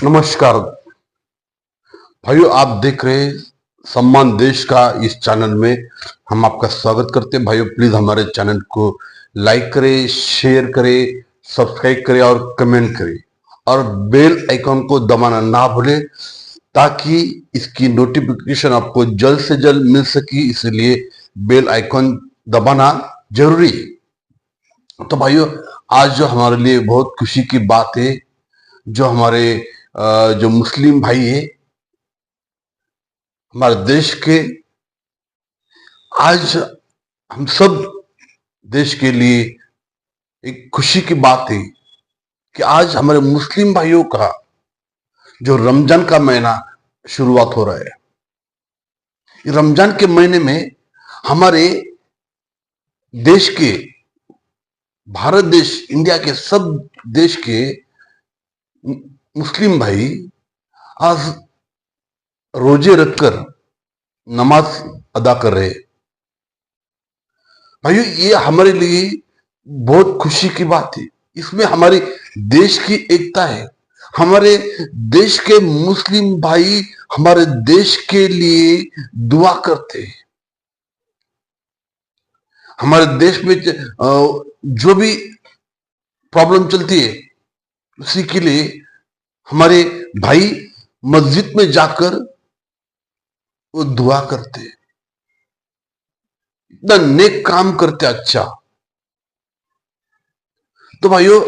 नमस्कार भाइयों, आप देख रहे हैं सम्मान देश का। इस चैनल में हम आपका स्वागत करते हैं। भाइयों, प्लीज हमारे चैनल को लाइक करें, शेयर करें, सब्सक्राइब करें और कमेंट करें और बेल आइकन को दबाना ना भूलें ताकि इसकी नोटिफिकेशन आपको जल्द से जल्द मिल सके। इसलिए बेल आइकन दबाना जरूरी है। तो भाइयों, आज जो हमारे लिए बहुत खुशी की बात है, जो हमारे जो मुस्लिम भाई है हमारे देश के, आज हम सब देश के लिए एक खुशी की बात है कि आज हमारे मुस्लिम भाइयों का जो रमजान का महीना शुरुआत हो रहा है। रमजान के महीने में हमारे देश के, भारत देश, इंडिया के सब देश के मुस्लिम भाई आज रोजे रखकर नमाज अदा कर रहे हैं। भाइयों, ये हमारे लिए बहुत खुशी की बात है। इसमें हमारे देश की एकता है। हमारे देश के मुस्लिम भाई हमारे देश के लिए दुआ करते हैं। हमारे देश में जो भी प्रॉब्लम चलती है उसी के लिए हमारे भाई मस्जिद में जाकर वो दुआ करते हैं। इतना नेक काम करते, अच्छा। तो भाइयों,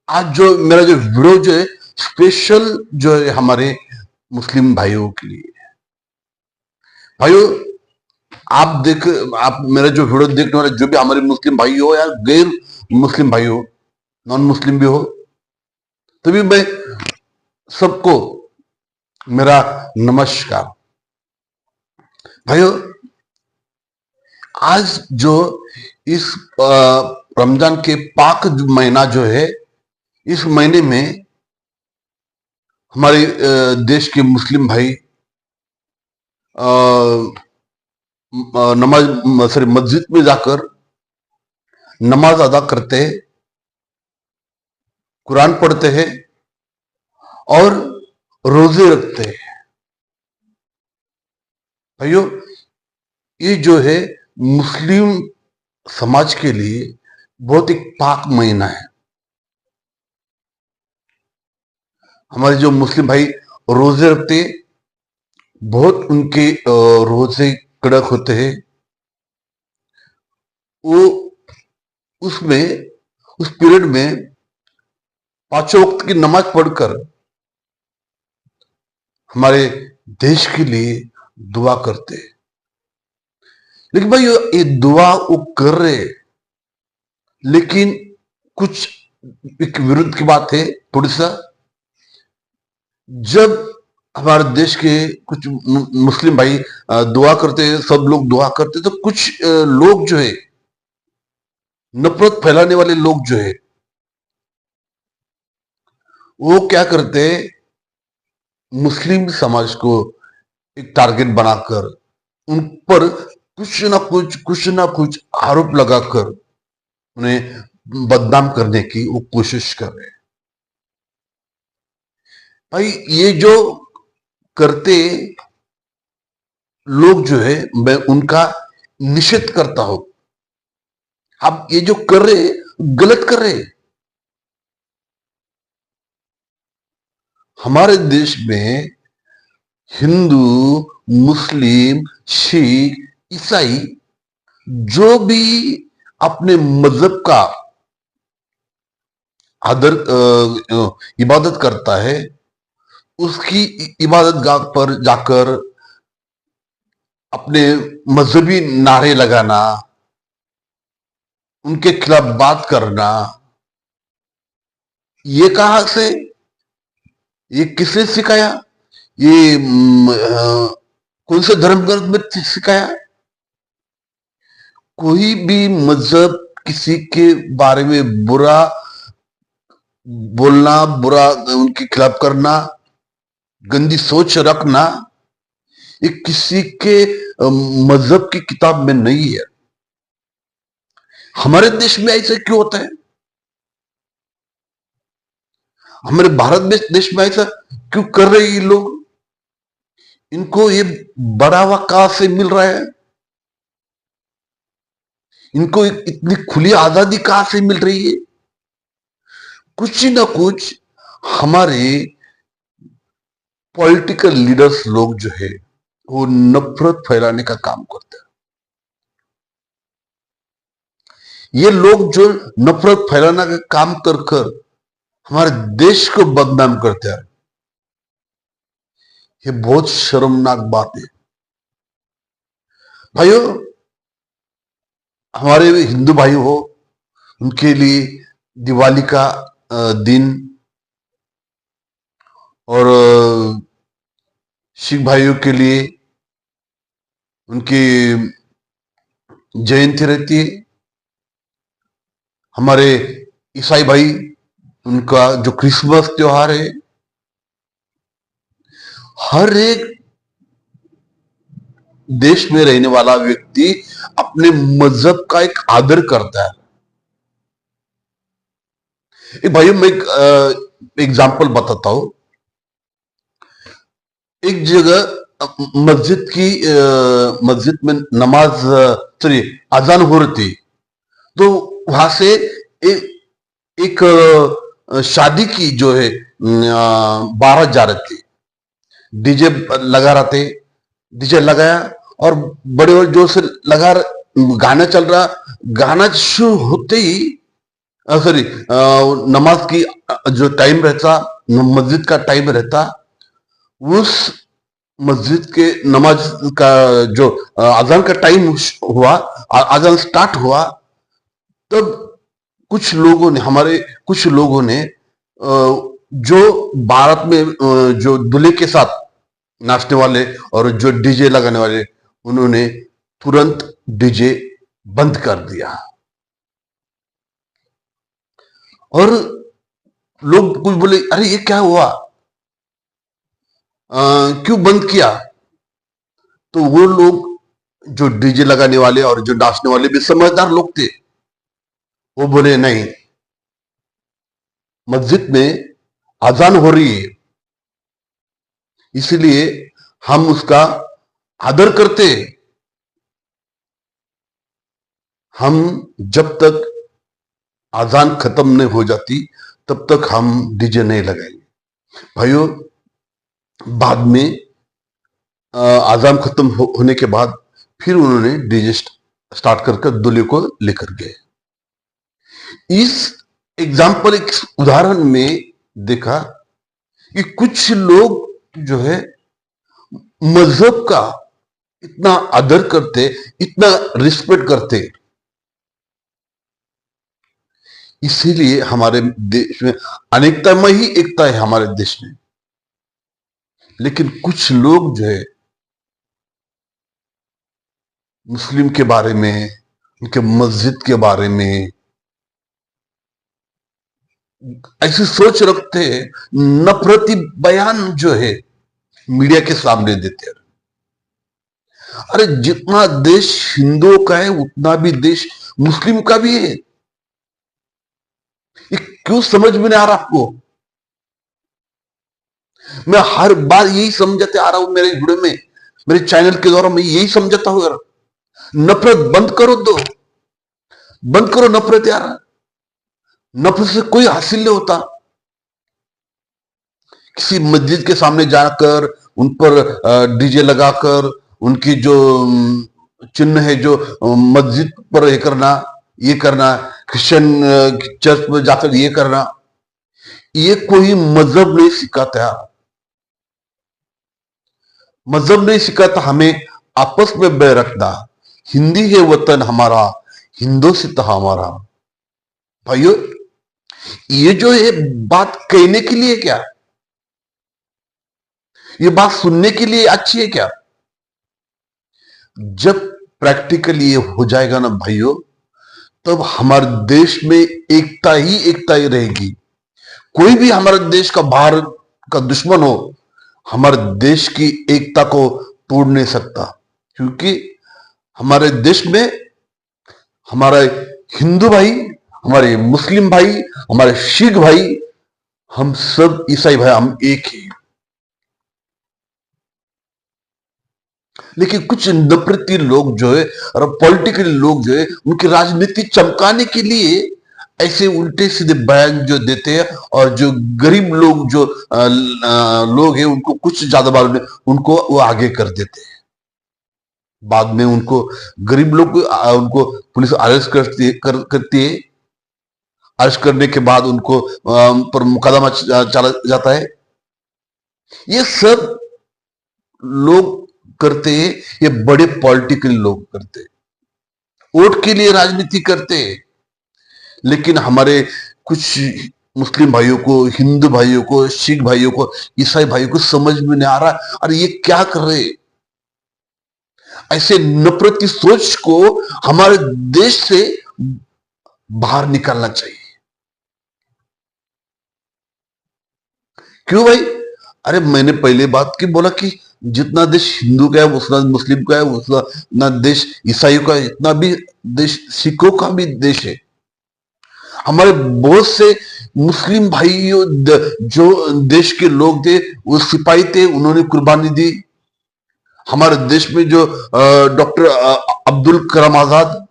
आज जो मेरा जो वीडियो जो है स्पेशल जो है हमारे मुस्लिम भाइयों के लिए। भाइयों, आप मेरा जो वीडियो देखने वाले जो भी हमारे मुस्लिम भाई हो या गैर मुस्लिम भाई हो, नॉन मुस्लिम भी हो, तभी मैं सबको मेरा नमस्कार। भाइयों, आज जो इस रमजान के पाक महीना जो है, इस महीने में हमारे देश के मुस्लिम भाई नमाज सॉरी मस्जिद में जाकर नमाज अदा करते हैं, कुरान पढ़ते हैं और रोजे रखते हैं। भाइयों, ये जो है मुस्लिम समाज के लिए बहुत एक पाक महीना है। हमारे जो मुस्लिम भाई रोजे रखते हैं, बहुत उनके रोजे कड़क होते हैं। वो उसमें उस पीरियड में पांचों वक्त की नमाज पढ़कर हमारे देश के लिए दुआ करते हैं। लेकिन भाई ये दुआ वो कर रहे, लेकिन कुछ एक विरुद्ध की बात है थोड़ी सा। जब हमारे देश के कुछ मुस्लिम भाई दुआ करते हैं, सब लोग दुआ करते हैं, तो कुछ लोग जो है, नफरत फैलाने वाले लोग जो है, वो क्या करते हैं, मुस्लिम समाज को एक टारगेट बनाकर उन पर कुछ ना कुछ आरोप लगाकर उन्हें बदनाम करने की वो कोशिश कर रहे हैं। भाई, ये जो करते लोग जो है, मैं उनका निषेध करता हूं। आप ये जो कर रहे, गलत कर रहे। हमारे देश में हिंदू, मुस्लिम, सिख, ईसाई जो भी अपने मजहब का आदर इबादत करता है, उसकी इबादत गाह पर जाकर अपने मजहबी नारे लगाना, उनके खिलाफ बात करना, ये कहां से, ये किसने सिखाया? ये कौन से धर्म ग्रंथ में सिखाया? कोई भी मजहब किसी के बारे में बुरा बोलना, बुरा उनके खिलाफ करना, गंदी सोच रखना, ये किसी के मजहब की किताब में नहीं है। हमारे देश में ऐसा क्यों होता है? हमारे भारत देश में ऐसा क्यों कर रहे ये लोग? इनको ये बढ़ावा कहां से मिल रहा है? इनको इतनी खुली आजादी कहां से मिल रही है? कुछ ना कुछ हमारे पॉलिटिकल लीडर्स लोग जो है वो नफरत फैलाने का काम करते हैं। ये लोग जो नफरत फैलाने का काम कर कर हमारे देश को बदनाम करते हैं, ये बहुत शर्मनाक बात है भाइयों। हमारे हिंदू भाई हो, उनके लिए दिवाली का दिन, और सिख भाइयों के लिए उनकी जयंती रहती है। हमारे ईसाई भाई, उनका जो क्रिसमस त्योहार है। हर एक देश में रहने वाला व्यक्ति अपने मजहब का एक आदर करता है। एक भाइयों, मैं एक एग्जाम्पल बताता हूं। एक जगह मस्जिद में नमाज, सॉरी, अजान हो रही थी। तो वहां से एक शादी की जो है बारात जा रही थी। डीजे लगा रहे थे, डीजे लगाया और बड़े बड़े जोर से गाना चल रहा। गाना शुरू होते ही, सॉरी, नमाज की जो टाइम रहता, मस्जिद का टाइम रहता, उस मस्जिद के नमाज का जो अजान का टाइम हुआ, अजान स्टार्ट हुआ, तब कुछ लोगों ने जो बारात में जो दूल्हे के साथ नाचने वाले और जो डीजे लगाने वाले, उन्होंने तुरंत डीजे बंद कर दिया। और लोग कुछ बोले, अरे ये क्या हुआ, क्यों बंद किया? तो वो लोग, जो डीजे लगाने वाले और जो नाचने वाले भी समझदार लोग थे, वो बोले नहीं, मस्जिद में अजान हो रही है, इसलिए हम उसका आदर करते। हम जब तक अजान खत्म नहीं हो जाती तब तक हम डीजे नहीं लगाएंगे। भाइयों, बाद में अजान खत्म होने के बाद फिर उन्होंने डीजे स्टार्ट कर दूल्हे को लेकर गए। इस एग्जाम्पल, एक उदाहरण में देखा कि कुछ लोग जो है मजहब का इतना आदर करते, इतना रिस्पेक्ट करते, इसीलिए हमारे देश में अनेकता में ही एकता है हमारे देश में। लेकिन कुछ लोग जो है मुस्लिम के बारे में, उनके मस्जिद के बारे में ऐसी सोच रखते हैं, नफरती बयान जो है मीडिया के सामने देते हैं। अरे जितना देश हिंदुओं का है उतना भी देश मुस्लिम का भी है। ये क्यों समझ में नहीं आ रहा आपको? मैं हर बार यही समझाते आ रहा हूं, मेरे वीडियो में, मेरे चैनल के द्वारा मैं यही समझाता हूं, यार नफरत बंद करो, बंद करो नफरत। यार नफरत से कोई हासिल नहीं होता। किसी मस्जिद के सामने जाकर उन पर डीजे लगाकर उनकी जो चिन्ह है, जो मस्जिद पर ये करना, क्रिश्चियन चर्च में जाकर ये करना, ये कोई मजहब नहीं सिखाता। मजहब नहीं सिखाता हमें आपस में बैर रखना। हिंदी है वतन हमारा, हिंदोसित हमारा। भाइयों, ये जो है बात कहने के लिए क्या, ये बात सुनने के लिए अच्छी है क्या? जब प्रैक्टिकली ये हो जाएगा ना भाइयों, तब हमारे देश में एकता ही रहेगी। कोई भी हमारे देश का बाहर का दुश्मन हो, हमारे देश की एकता को तोड़ नहीं सकता। क्योंकि हमारे देश में हमारे हिंदू भाई, हमारे मुस्लिम भाई, हमारे सिख भाई, हम सब ईसाई भाई, हम एक ही। लेकिन कुछ नफरती लोग जो है और पॉलिटिकल लोग जो है उनकी राजनीति चमकाने के लिए ऐसे उल्टे सीधे बयान जो देते हैं, और जो गरीब लोग जो लोग हैं उनको कुछ ज्यादा मालूम नहीं, उनको वो आगे कर देते हैं। बाद में उनको गरीब लोग उनको पुलिस अरेस्ट करती है। अरेस्ट करने के बाद उनको पर मुकदमा चला जाता है। ये सब लोग करते हैं, ये बड़े पॉलिटिकल लोग करते हैं, वोट के लिए राजनीति करते हैं। लेकिन हमारे कुछ मुस्लिम भाइयों को, हिंदू भाइयों को, सिख भाइयों को, ईसाई भाइयों को समझ में नहीं आ रहा, अरे ये क्या कर रहे हैं। ऐसे नफरत की सोच को हमारे देश से बाहर निकालना चाहिए। क्यों भाई? अरे मैंने पहले बात की, बोला कि जितना देश हिंदू का है उतना मुस्लिम का है, उतना देश ईसाइयों का है, इतना भी देश सिखों का भी देश है। हमारे बहुत से मुस्लिम भाइयों जो देश के लोग थे, वो सिपाही थे, उन्होंने कुर्बानी दी। हमारे देश में जो doctor Abdul Kalam Azad,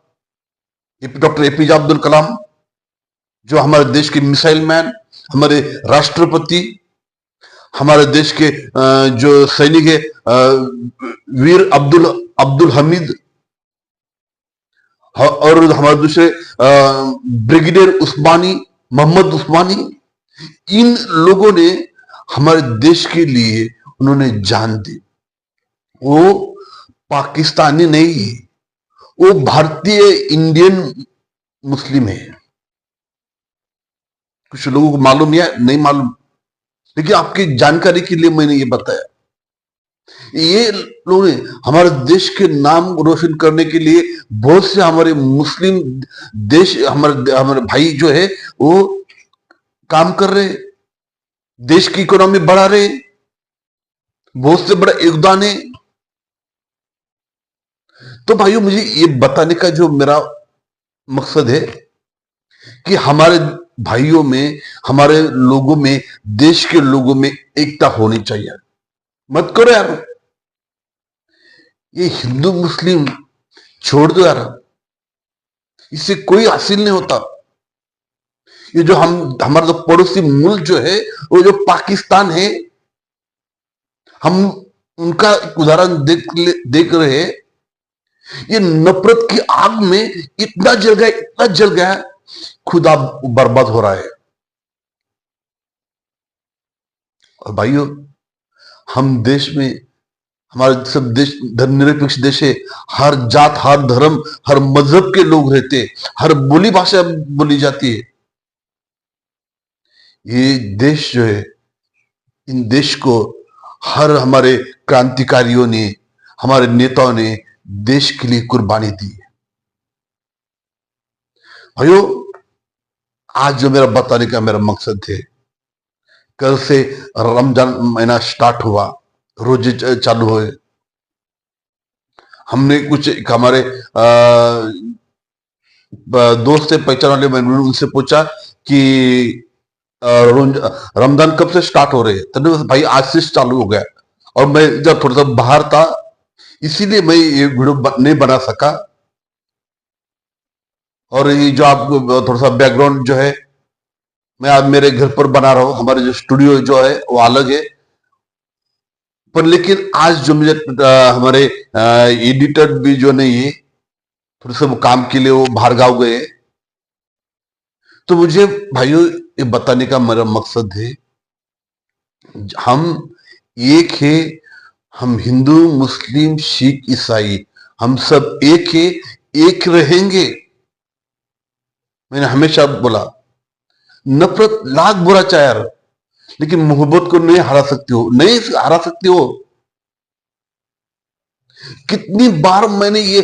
doctor APJ Abdul Kalam, जो हमारे देश के मिसाइल मैन, हमारे राष्ट्रपति, हमारे देश के जो सैनिक है वीर अब्दुल अब्दुल हमीद, और हमारे दूसरे ब्रिगेडियर उस्मानी, मोहम्मद उस्मानी, इन लोगों ने हमारे देश के लिए उन्होंने जान दी। वो पाकिस्तानी नहीं है, वो भारतीय इंडियन मुस्लिम है। कुछ लोगों को मालूम या नहीं मालूम, लेकिन आपकी जानकारी के लिए मैंने ये बताया। ये लोग ने हमारे देश के नाम रोशन करने के लिए बहुत से हमारे मुस्लिम देश, हमारे हमारे भाई जो है वो काम कर रहे, देश की इकोनॉमी बढ़ा रहे, बहुत से बड़ा योगदान है। तो भाइयों, मुझे ये बताने का जो मेरा मकसद है कि हमारे भाइयों में, हमारे लोगों में, देश के लोगों में एकता होनी चाहिए। मत करो यार, ये हिंदू मुस्लिम छोड़ दो यार, इससे कोई हासिल नहीं होता। ये जो हमारा जो पड़ोसी मुल्क जो है, वो जो पाकिस्तान है, हम उनका उदाहरण देख रहे हैं। ये नफरत की आग में इतना जल गया, इतना जल गया, खुदा बर्बाद हो रहा है। और भाइयों, हम देश में, हमारे सब देश धर्मनिरपेक्ष देश है, हर जात, हर धर्म, हर मजहब के लोग रहते, हर बोली भाषा बोली जाती है। ये देश जो है, इन देश को हर हमारे क्रांतिकारियों ने, हमारे नेताओं ने देश के लिए कुर्बानी दी है। भाइयों, आज जो मेरा बताने का मेरा मकसद है, कल से रमजान महीना स्टार्ट हुआ, रोजे चालू हुए। हमने कुछ हमारे दोस्त से, पहचान वाले, मैंने उनसे पूछा कि रमजान कब से स्टार्ट हो रहे हैं, तो भाई आज से चालू हो गया। और मैं जब थोड़ा सा बाहर था, इसीलिए मैं ये वीडियो नहीं बना सका। और ये जो आप थोड़ा सा बैकग्राउंड जो है, मैं आज मेरे घर पर बना रहा हूं, हमारे जो स्टूडियो जो है वो अलग है। पर लेकिन आज जो मुझे हमारे एडिटर भी जो नहीं है, थोड़े से वो काम के लिए वो बाहर गाँव गए। तो मुझे भाइयों ये बताने का मेरा मकसद है, हम एक है, हम हिंदू, मुस्लिम, सिख, ईसाई, हम सब एक है, एक रहेंगे। मैंने हमेशा बोला, नफरत लाख बुरा चाहे यार, लेकिन मोहब्बत को नहीं हरा सकती हो, नहीं हरा सकती हो। कितनी बार मैंने ये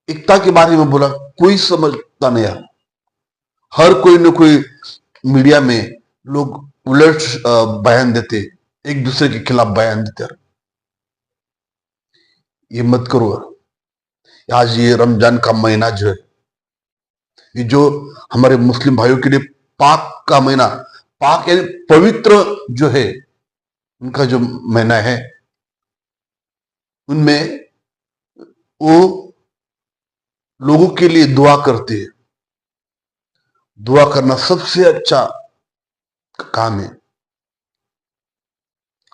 एकता के बारे में बोला, कोई समझता नहीं यार। हर कोई न कोई मीडिया में लोग उलट बयान देते, एक दूसरे के खिलाफ बयान देते यार। ये मत करो यार। आज ये रमजान का महीना जो है, ये जो हमारे मुस्लिम भाइयों के लिए पाक का महीना, पाक यानी पवित्र जो है, उनका जो महीना है, उनमें वो लोगों के लिए दुआ करते हैं। दुआ करना सबसे अच्छा काम है।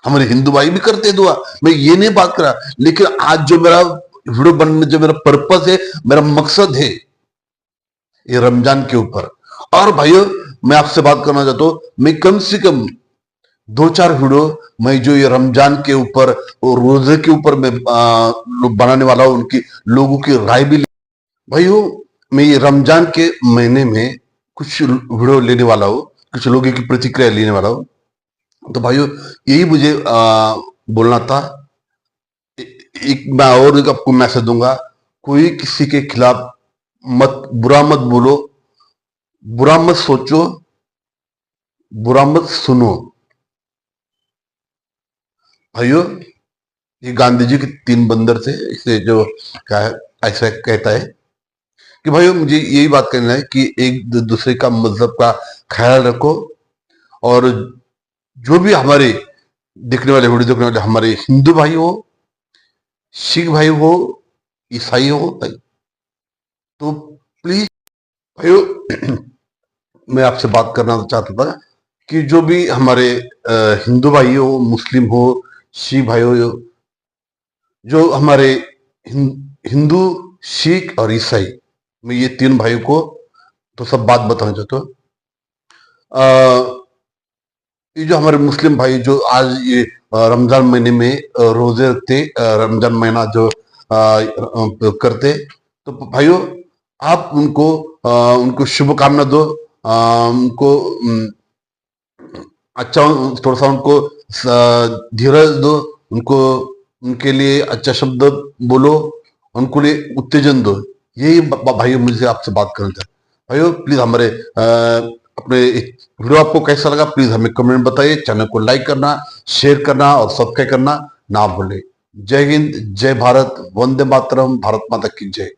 हमारे हिंदू भाई भी करते हैं दुआ, मैं ये नहीं बात कर रहा, लेकिन आज जो मेरा वीडियो बनने, जो मेरा पर्पस है, मेरा मकसद है, ये रमजान के ऊपर। और भाइयों, मैं आपसे बात करना चाहता हूं, मैं कम से कम 2-4 वीडियो मैं जो ये रमजान के ऊपर और रोजे के ऊपर मैं बनाने वाला हूं, उनकी लोगों की राय भी। भाइयों, मैं ये रमजान के महीने में कुछ वीडियो लेने वाला हूँ, कुछ लोगों की प्रतिक्रिया लेने वाला हूँ। तो भाइयों, यही मुझे बोलना था। एक मैं और एक आपको मैसेज दूंगा, कोई किसी के खिलाफ बुरा मत बोलो, बुरा मत सोचो, बुरा मत सुनो। भाइयों, ये गांधी जी के 3 बंदर थे, इसे जो ऐसा कहता है कि भाइयों, मुझे यही बात करना है कि एक दूसरे का मजहब का ख्याल रखो। और जो भी हमारे देखने वाले, वीडियो देखने वाले हमारे हिंदू भाई हो, सिख भाई हो, ईसाई हो, तो प्लीज भाइयों, मैं आपसे बात करना चाहता था कि जो भी हमारे हिंदू भाई हो, मुस्लिम हो, सिख भाई हो, जो हमारे हिंदू, सिख और ईसाई, मैं ये 3 भाइयों को तो सब बात बताना चाहता हूँ। ये जो हमारे मुस्लिम भाई जो आज ये रमजान महीने में रोजे रखते, रमजान महीना जो करते, तो भाइयों, आप उनको शुभकामना दो, उनको अच्छा, थोड़ा सा उनको धीरज दो, उनको उनके लिए अच्छा शब्द बोलो, उनको लिए उत्तेजन दो। यही भाइयों मुझे आपसे बात करना था। भाइयों, प्लीज हमारे अपने वीडियो आपको कैसा लगा, प्लीज हमें कमेंट बताइए। चैनल को लाइक करना, शेयर करना और सब्सक्राइब करना ना भूलें। जय हिंद, जय भारत, वंदे मातरम, भारत माता की जय।